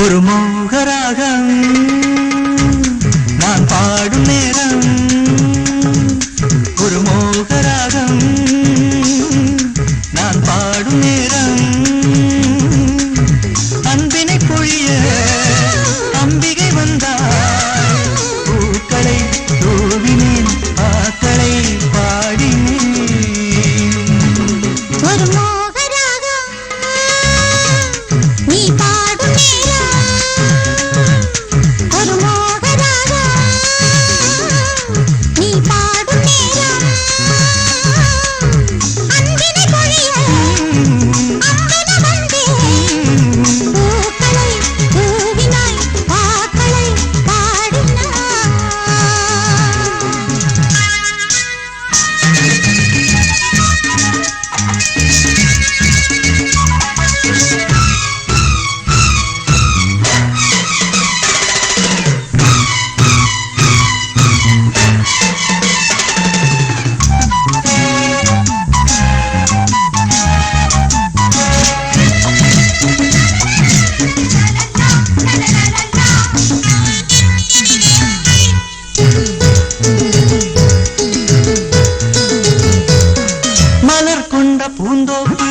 ஒரு மோகராகம் நான் பாடும் நேரம், ஒரு மோகராகம் நான் பாடும் நேரம், அன்பினை பொழிய அம்பிகை வந்தாள், பூக்களை தூவினேன் பாக்களை பாடினேன். ஒரு மோகராகம் நீ பாடும் நேரம், ஒரு மோகராகம் நீ பாடும் நேரம், அன்பினை பொழிய அம்பென வந்தேன், பூக்களை தூவினாய் பாக்களை பாடினாய். மலர் கொண்ட பூந்தோப்பு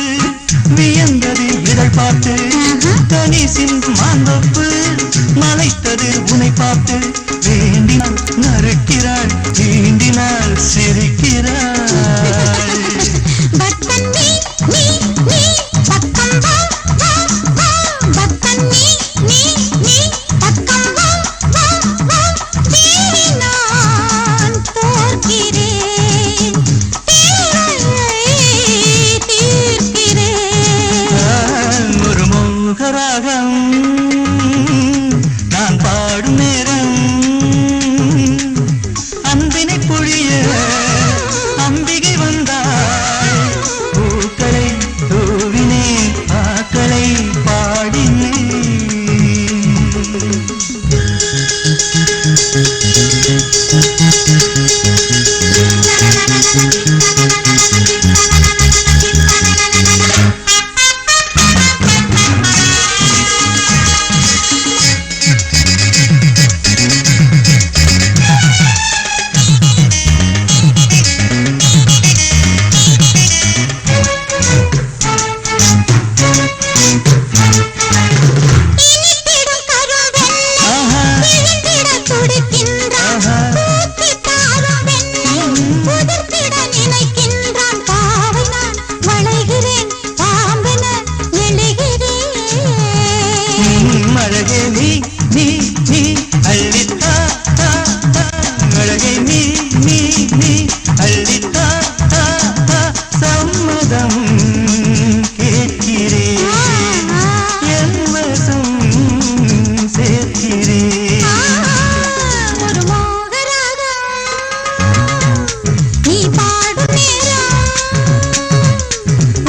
வியந்தது இதழ் பார்த்து, தனி சிந்து மாந்தோப்பு மலைத்தது உனை பார்த்து, வேண்டினாள் நறுக்கிறாள் தீண்டினாள் சிரிக்கிறாள். பக்தன் நீ நீ நீ பக்கம் வா வா வா, பக்தன் நீ நீ நீ பக்கம் வா வா வா, தேவி நான் தோற்கிறேன், தேவையை தீர்க்கிறேன். ஒரு மோகராகம் நான் பாடும் நேரம், அன்பினை பொழிய அம்பிகை வந்தாள், பூக்களை தூவினே பாக்களை பாடினே. இனித்திடும் கருவெண்ணெய் விழுந்திடத் துடிக்கின்றான், பூத்தித் தாரும் வெண்ணெய் உதிர்த்திட நினைக்கின்றான், பாவை நான் வளைகிறேன் பாம்பென எழுகிறேன். அழகே நீ நீ நீ அள்ளித்தா தா தா, அழகே நீ நீ நீ அள்ளித்தா தா தா, சம்மதம் கேட்கிறேன், என் வசம் சேர்க்கிறேன். ஒரு மோகராகம் நீ பாடும் நேரம்,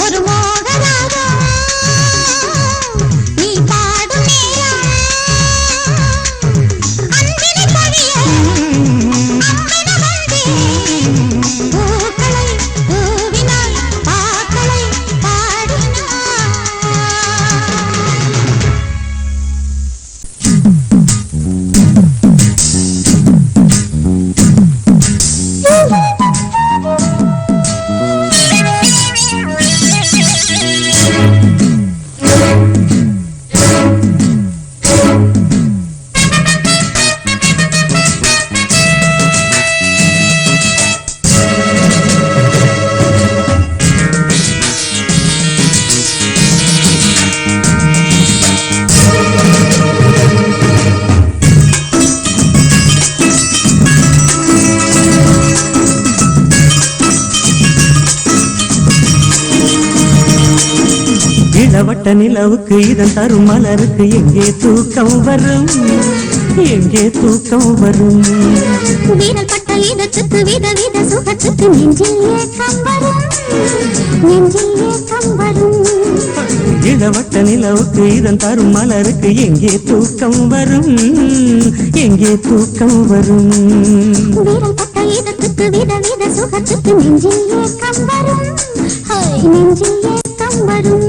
ஒரு மோகராகம் நீ பாடும் நேரம், அன்பினை பொழிய அம்பென வந்தேன், பூக்களை தூவினாய் பாக்களை பாடினாய். இளவட்ட நிலவுக்கு இதன் தரும் மலருக்கு எங்கே தூக்கம் வரும், எங்கே தூக்கம் வரும். வீரல் பட்ட இதத்துக்கு விதவித சுகத்துக்கு நெஞ்சில் ஏக்கம் வரும், நெஞ்சில் ஏக்கம் வரும். இளவட்ட நிலவுக்கு இதன் தரும் மலருக்கு எங்கே தூக்கம் வரும், எங்கே தூக்கம் வரும். வீரல் பட்ட இதத்துக்கு விதவித சுகத்துக்கு நெஞ்சில் ஏக்கம் வரும், நெஞ்சில் ஏக்கம் வரும்.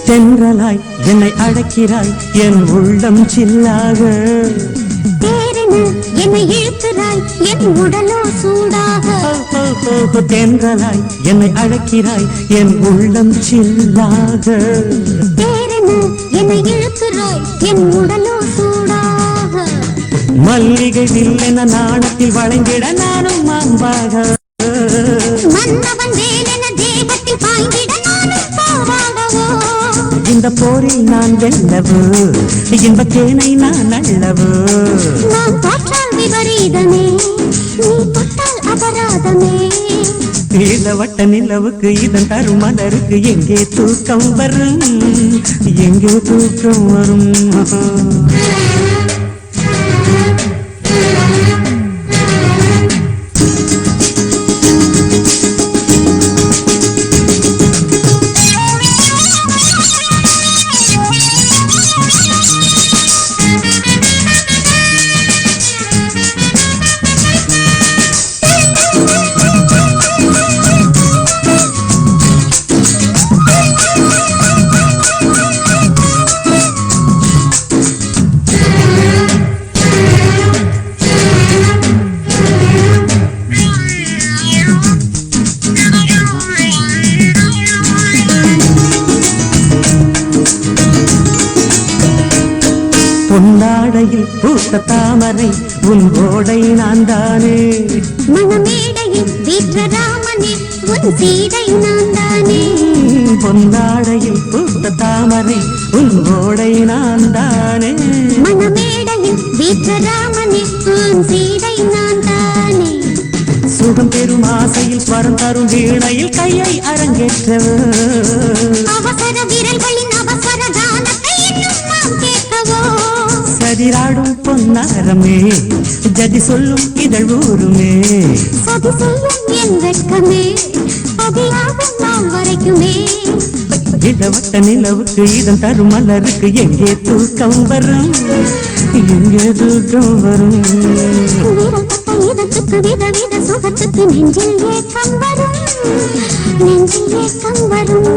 தென்றலாய் என்னை அழைக்கிறாய் என் உள்ளம் சில்லாக, தேரென என்னை இழுக்கிறாய் என் உடலோ சூடாக. தென்றலாய் என்னை அழைக்கிறாய் என் உள்ளம் சில்லாக, தேரென என்னை இழுக்கிறாய் என் உடலோ சூடாக. மல்லிகை வில்லென நாணத்தில் வளைந்திட நானும் மாம்பாக, மன்னவன் வேலென தேகத்தில் பாய்ந்திட நானும் பாவாகவோ. இந்த போரில் நான் வெல்லவோ, இன்ப தேனை நான் அள்ளவோ. நான் தோற்றால் விபரீதமே, நீ தொட்டால் அபராதமே. இளவட்ட நிலவுக்கு இதன் தரும் மலருக்கு எங்கே தூக்கம் வரும், எங்கே தூக்கம் வரும். பொன்னாடையில் பூத்த தாமரை உன் ஓடை நான் தானே, மணமேடையில் வீற்ற ராமனே உன் சீதை நான் தானே. பொன்னாடையில் பூத்த தாமரை உன் ஓடை நான் தானே, மணமேடையில் வீற்ற ராமனே உன் சீதை நான் தானே. சுகம் பெறும் ஆசையில் ஸ்வரம் தரும் வீணையில் கையை அரங்கேற்றவோ, அவசர விரல்களின் அவசர கானத்தை இன்னும் நாம் கேட்கவோ. சதிராடும் பொன்னாரமே ஜதி சொல்லும் இதழ் ஊருமே, சதி செய்யும் என் வெட்கமே பதியாகும் நாம் வரைக்குமே. இளவட்ட நிலவுக்கு இதன் தரும் மலருக்கு எங்கே தூக்கம் வரும், எங்கே தூக்கம் வரும். வீரல் பட்ட இதத்துக்கு விதவித சுகத்துக்கு நெஞ்சில் ஏக்கம் வரும், நெஞ்சில் ஏக்கம் வரும்.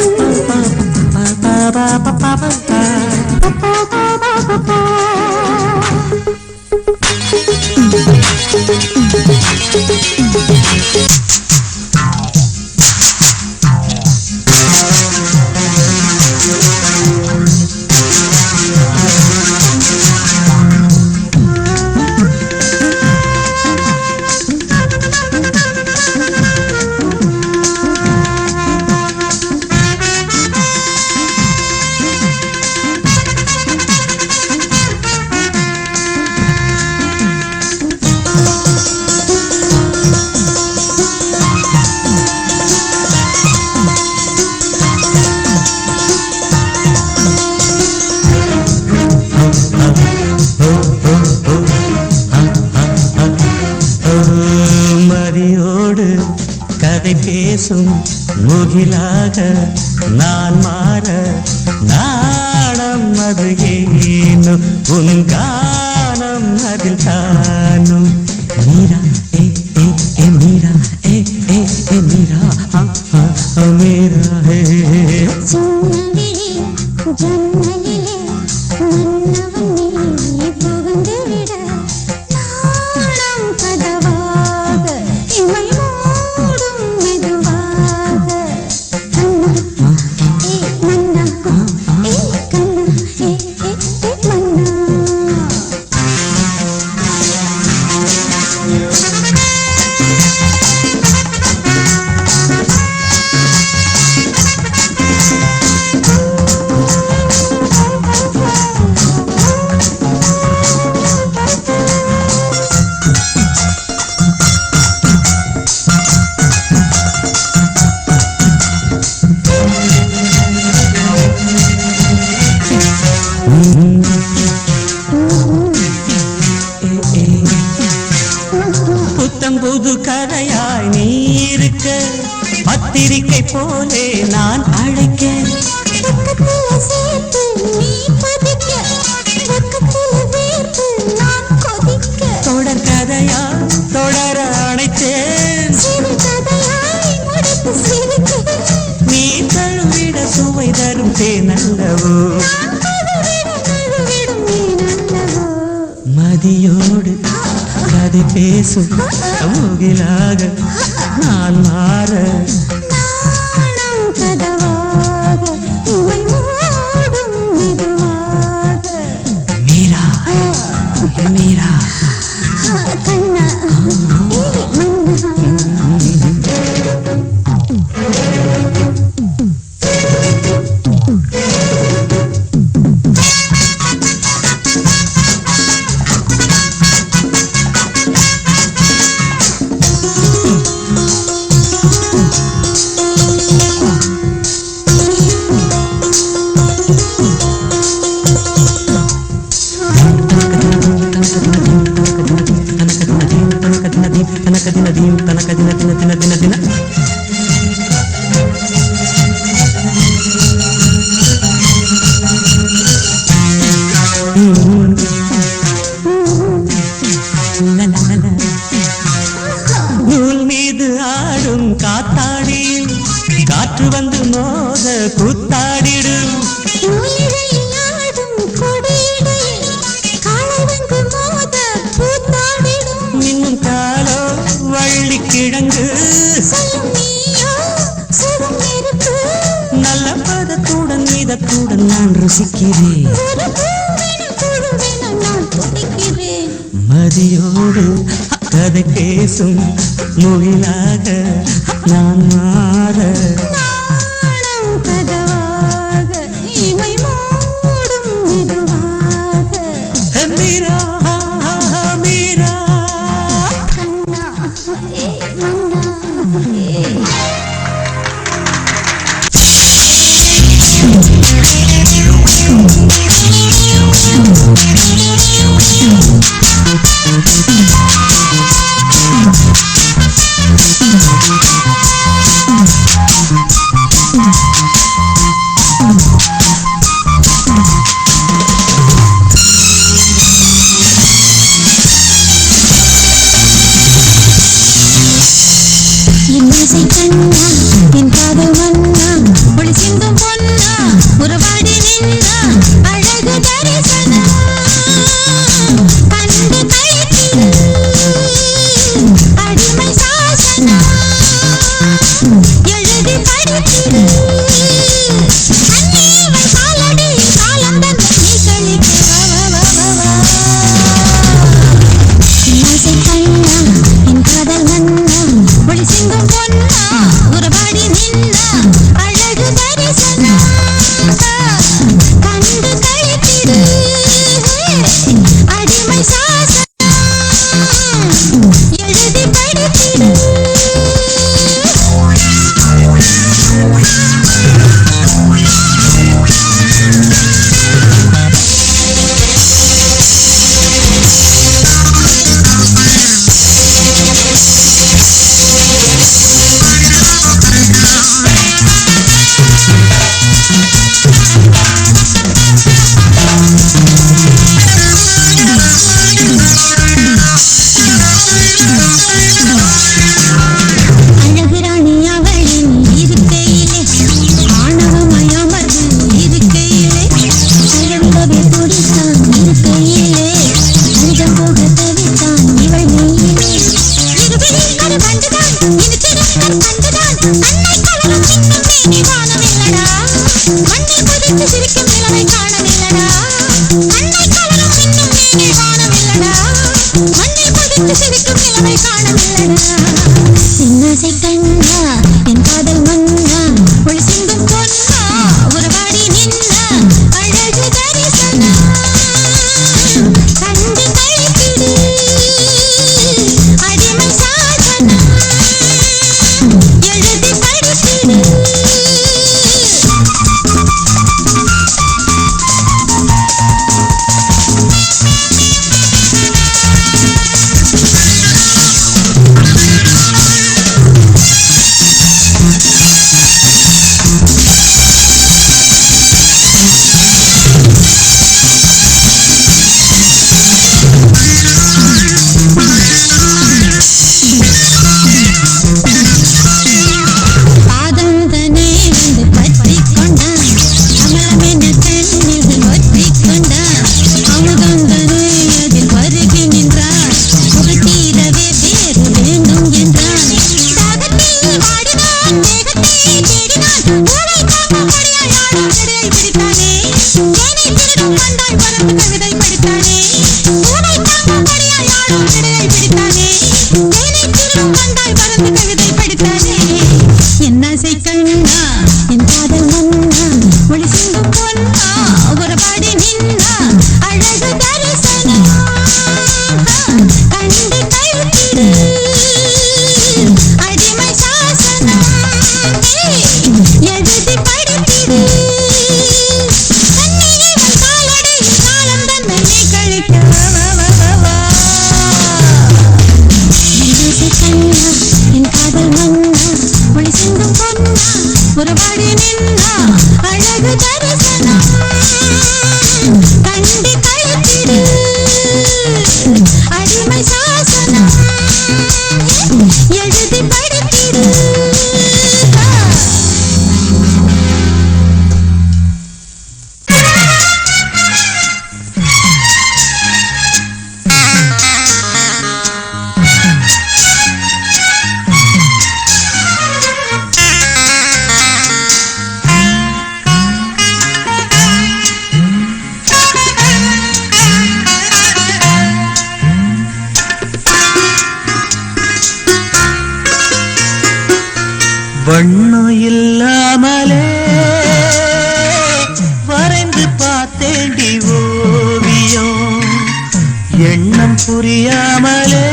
மதியோடு கதை பேசும் முகிலாக நான் மாற நாணம் அது ஏனும் உன் கானம் அதில் தானும். மீரா ஏ ஏ ஏ மீரா ஏ ஏ ஏ மீரா மீரா ஹே. சின்னவிழி ஜன்னலிலே மன்னவன் நீ புகுந்து விட நாணம் கதவாக இமை மூடி புது கதையாய் நீ இருக்க பத்திரிக்கை போலே நான் அழைக்க தொடர் கதையா தொடர அணைத்தேன் நீ தழுவிட சுவை தரும் தேனல்லவோ மதியோடு கதை பேசும் முகிலாக நான் மாற மீரா மீரா நூல் மீது ஆடும் காத்தாடியில் காற்று வந்து மோத கூத்தாடிடும் இன்னும் காலோ வள்ளி கிழங்கு நல்ல பதத்துடன் இதத்துடன் நான் ருசிக்கிறேன் மதியோடு கதை பேசும் முகிலாக நான் மாற மீரா மீரா என் காதல் மன்னா ஒளி சிந்தும் பொன்னா உறவாடி நின்னா அழகு தரிசனா கண்டு கழித்திடு அடிமை சாசனா எழுதி படித்திடு அன்னேவன் காலடி காலம் தந்த நீ கழிக்க கண்ணா என் காதல் மன்னா ஒளி சிந்தும் பொன்னா உறவாடி நின்னா அழகு தரிசனா கண்டு கழித்திடு அடிமை சாசனா எழுதி படித்திடு என் காதல் மன்னா ஒளி சிந்தும் பொன்னா உறவாடி நின்னா அழகு தரிசனா கண்டு கழித்திடு அடிமை சாசனா எழுதி படித்திடு என்னாசை கண்ணா என் காதல் மன்னா ஒளி சிந்தும் பொன்னா ஒரு பாடி நின்னா அழகு தரிசனம் கண்டு கழுத்திடு அடிமை சாசனம் எழுதி படித்திடு கண்ணீவன் காலடையில் காலம் தன்னை நீ கழிக்க என்னாசை கண்ணா என் காதல் மன்னா ஒளி சிந்தும் பொன்னா ஒரு பாடி நின்னா அழகு தரிசனம் கண்டு கழுத்திடு அடிமை சாசனம் எழுதி படித்திடு வண்ணம் இல்லாமலே வரைந்து பார்த்தேண்டி ஓவியம் எண்ணம் புரியாமலே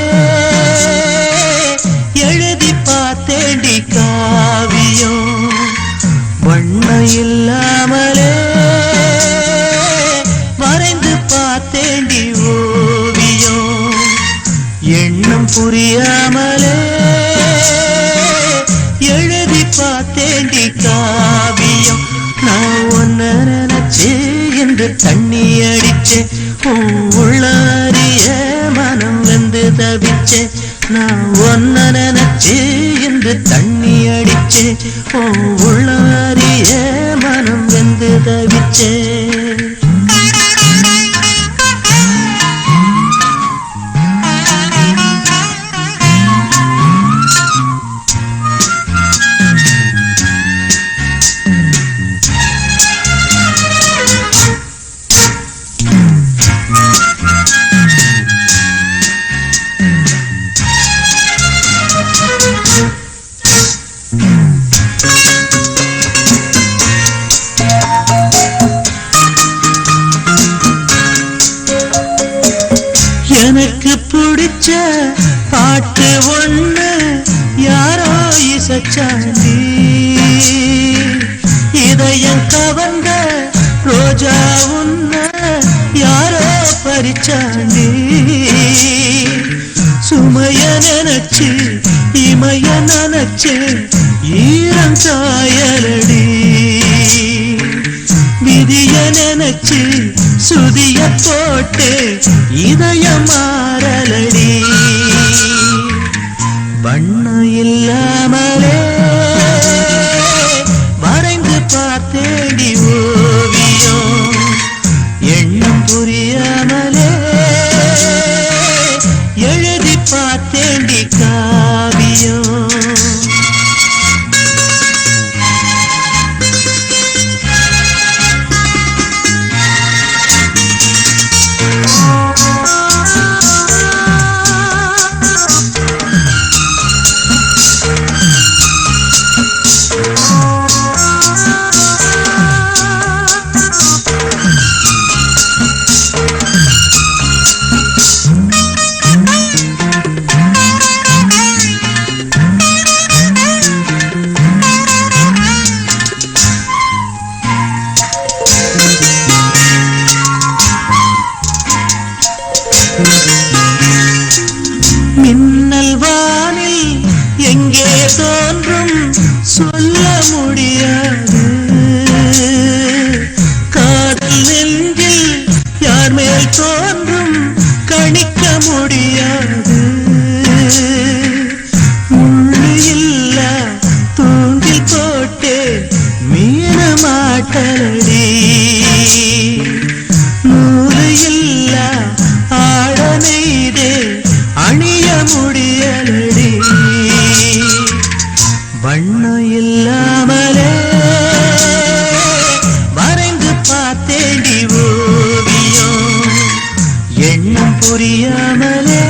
எழுதி பார்த்தேண்டி காவியம் வண்ணம் இல்லாமலே வரைந்து பார்த்தேண்டி ஓவியம் எண்ணம் புரியாமலே எழுதி பார்த்தேண்டி காவியம் நான் ஒன்ன நினைச்சே என்று தண்ணி அடிச்சேன் உள்ளாரிய மனம் வந்து தவிச்சேன் நான் ஒன்ன நினைச்சே என்று தண்ணி அடிச்சேன் உள்ளாரிய மனம் வந்து தவிச்சேன் எனக்கு பிடிச்ச பாட்டு ஒண்ணு யாரோ இசைச்சாண்டி இதயம் கவர்ந்த ரோஜா உன்ன யாரோ பறிச்சாண்டி சுமைய நினைச்சு இமைய நினைச்சு ஈரம் சாயலடி விதிய நினைச்சு சுதிய போட்டு இதயம் மாறலடி வண்ணம் இல்லாமலே வரைந்து பார்த்தேடி ஓவியம் எண்ணம் புரியாமலே எழுதி பார்த்தேண்டி காவியம் மின்னல் வானில் எங்கே தோன்றும் சொல்ல முடியாது காதல் நெஞ்சில் யார் மேல் தோன்றும் கணிக்க முடியாது முள்ளு இல்ல தூண்டில் போட்டு மீன மாட்டலடி நூறு இல்ல ஆட நெய்தே அணிய முடியலடி வண்ணம் இல்லாமலே வரைந்து பார்த்தேண்டி ஓவியம் எண்ணம் புரியாமலே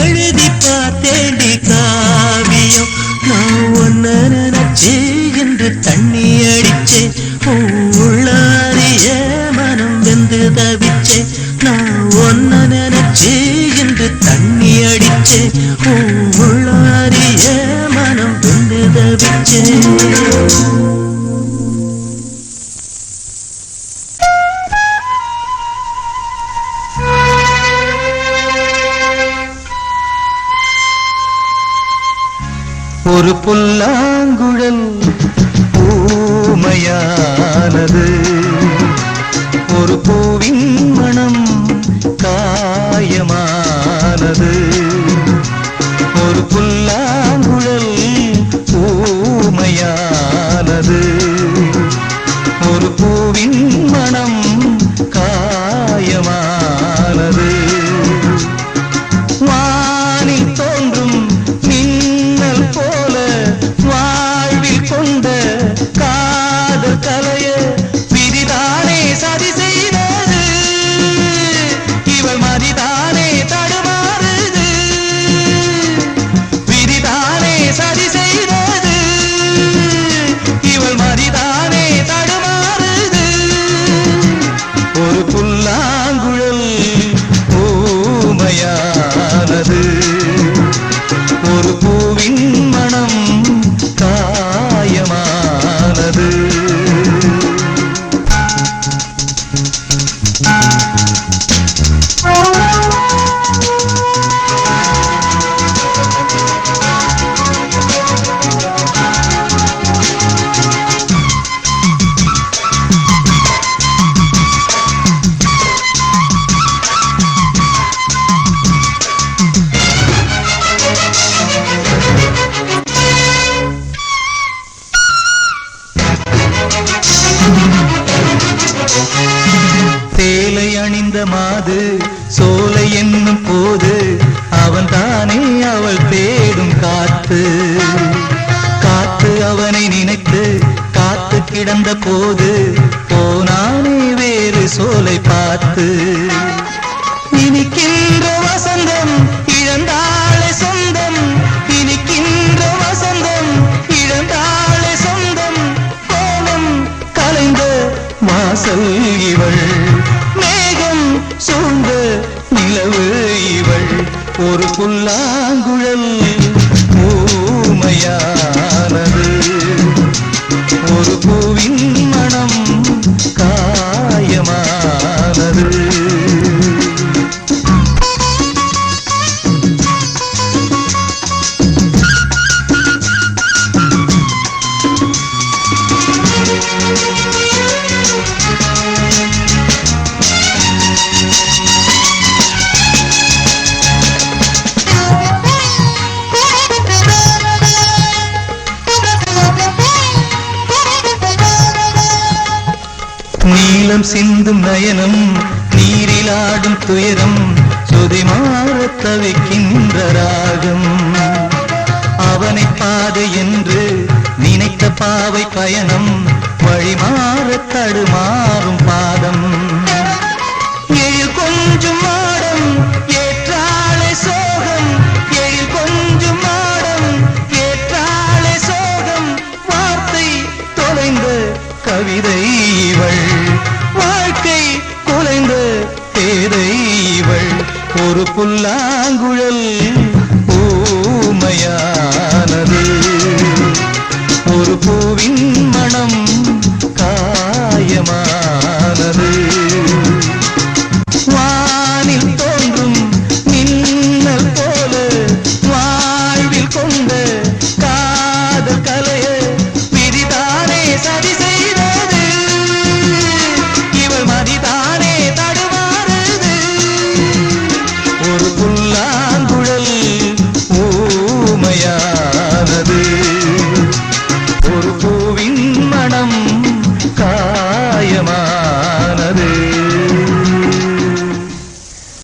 எழுதி பார்த்தேண்டி காவியம் ஒரு புல்லாங்குழல் ஊமையானது ஒரு பூவின் மனம் காயமானது ஒரு புல்லாங்குழல் ஊமையானது ஒரு பூவின் மனம் காயமானது வானில் தோன்றும் மின்னல் போல வாழ்வில் கொண்ட காதல் கலைய விதிதானே சதி செய்தது இவள் மதிதானே தடுமாறுது விதிதானே சதி செய்தது இவள் மதிதானே தடுமாறுது ஒரு புல்லாங்குழல் ஊமையானது ஒரு பூவின் மனம் காயமானது சேலை அணிந்த மாது சோலை என்னும் போது அவன் தானே அவள் தேடும் காத்து காத்து அவனை நினைத்து காத்து கிடந்த போது போனானே வேறு சோலை பார்த்து இனிக்கின்ற வசந்தம் இழந்தாளே சொந்தம் இனிக்கின்ற வசந்தம் இழந்தாளே சொந்தம் கோலம் கலைந்த வாசல் இவள் மேகம் சூழ்ந்த நிலவு இவள் ஒரு புல்லாங்குழல் ஊமையானது ஒரு பூவின் மனம் காயமானது நீலம் சிந்தும் நயனம் நீரிலாடும் துயரம் சுதிமாறத் தவிக்கின்ற ராகம் அவனை பாதை என்று நினைத்த பாவை பயணம் வழிமாறத் தடுமாறும் பாதம் எழில் கொஞ்சம் மாடம் ஏற்றாளே சோகம் எழில் கொஞ்சம் மாடம் ஏற்றாளே சோகம் வார்த்தை தொலைந்த கவிதை இவள் வாழ்க்கை குலைந்த பேதை இவள் ஒரு புல்லாங்குழல் ஊமையானது ஒரு பூவின் மனம் காயமானது